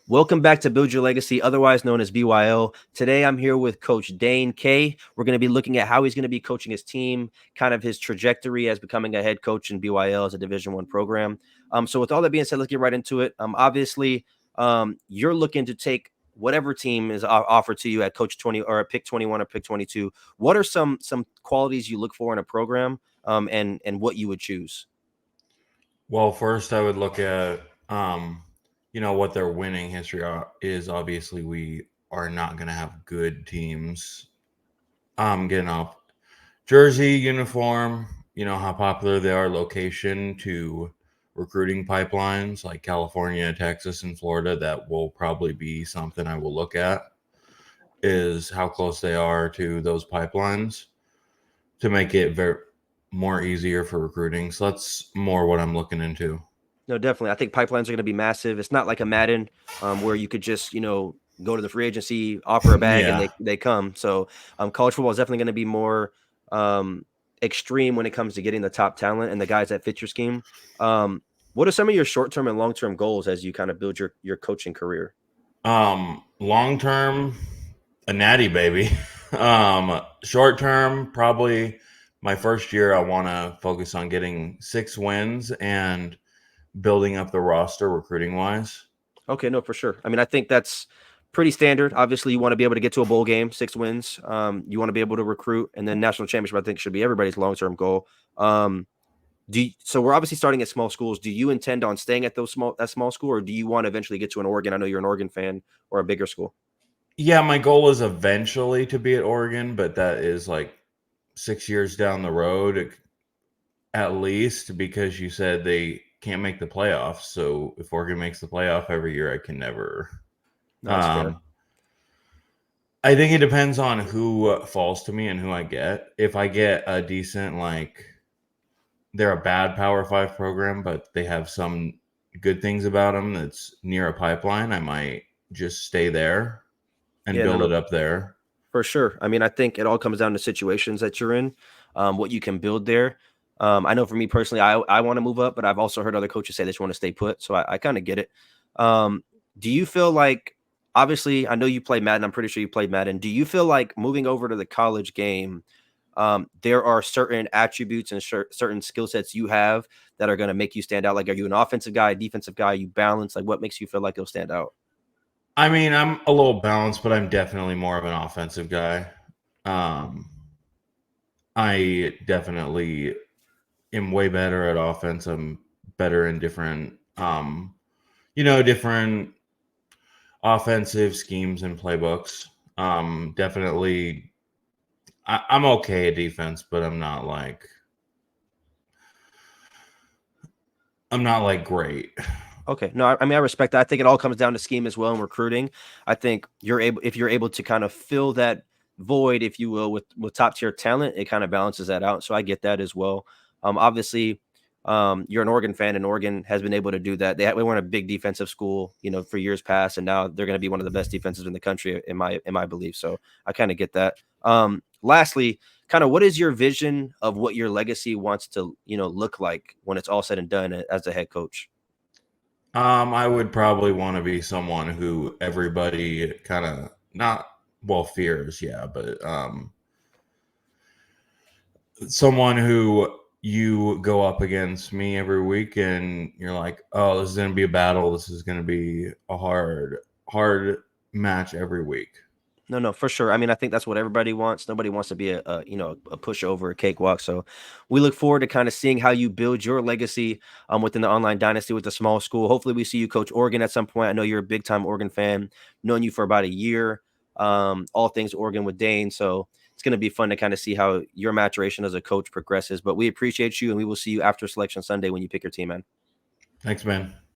Welcome back to Build Your Legacy, otherwise known as BYL. Today, I'm here with Coach Dane K. We're going to be looking at how he's going to be coaching his team, kind of his trajectory as becoming a head coach in BYL as a Division I program. So, with all that being said, let's get right into it. Obviously, you're looking to take whatever team is offered to you at Coach 20 or at Pick 21 or Pick 22. What are some qualities you look for in a program, and what you would choose? Well, first I would look at what their winning history is. Obviously, we are not going to have good teams. Getting off jersey, uniform, how popular they are, location to recruiting pipelines like California, Texas, and Florida. That will probably be something I will look at, is how close they are to those pipelines to make it very more easier for recruiting. So that's more what I'm looking into. No, definitely. I think pipelines are going to be massive. It's not like a Madden, where you could just, go to the free agency, offer a bag, and Yeah. they come. So, college football is definitely going to be more um, extreme when it comes to getting the top talent and the guys that fit your scheme. What are some of your short term and long term goals as you kind of build your coaching career? Long term, a natty baby. Short term, probably my first year, I want to focus on getting 6 wins and building up the roster recruiting wise. Okay, no, for sure. I mean, I think that's pretty standard. Obviously, you want to be able to get to a bowl game, 6 wins. You want to be able to recruit, and then national championship. I think should be everybody's long term goal. Um, so we're obviously starting at small schools. Do you intend on staying at that small school, or do you want to eventually get to an Oregon? I know you're an Oregon fan, or a bigger school. Yeah, my goal is eventually to be at Oregon, but that is like 6 years down the road at least, because you said they can't make the playoffs. So if Oregon makes the playoff every year, I can never. No, that's fair. Um, I think it depends on who falls to me and who I get. If I get a decent, like, they're a bad Power Five program, but they have some good things about them that's near a pipeline, I might just stay there and Yeah, no, build no, it up there. for sure. I mean, I think it all comes down to situations that you're in, what you can build there. I know for me personally, I want to move up, but I've also heard other coaches say they just want to stay put. So I kind of get it. Um, do you feel like, obviously, I know you played Madden. I'm pretty sure you played Madden. Do you feel like moving over to the college game, there are certain attributes and certain skill sets you have that are going to make you stand out? Like, are you an offensive guy, defensive guy? You balance? Like, what makes you feel like you'll stand out? I mean, I'm a little balanced, but I'm definitely more of an offensive guy. Um, I definitely am way better at offense. I'm better in different offensive schemes and playbooks. Definitely, I'm okay at defense, but I'm not like great. Okay. No, I mean, I respect that. I think it all comes down to scheme as well and recruiting. I think if you're able to kind of fill that void, if you will, with top tier talent, it kind of balances that out. So I get that as well. Obviously, you're an Oregon fan, and Oregon has been able to do that. They weren't a big defensive school, for years past, and now they're going to be one of the best defenses in the country, in my belief. So I kind of get that. Lastly, kind of what is your vision of what your legacy wants to, look like when it's all said and done as a head coach? I would probably want to be someone who everybody kind of not well fears, yeah, but someone who you go up against me every week and you're like, oh, this is going to be a battle. This is going to be a hard match every week. No, no, for sure. I mean, I think that's what everybody wants. Nobody wants to be a pushover, a cakewalk. So we look forward to kind of seeing how you build your legacy within the online dynasty with the small school. Hopefully we see you coach Oregon at some point. I know you're a big time Oregon fan, known you for about a year. All things Oregon with Dane. So it's going to be fun to kind of see how your maturation as a coach progresses. But we appreciate you, and we will see you after selection Sunday when you pick your team, man. Thanks, man.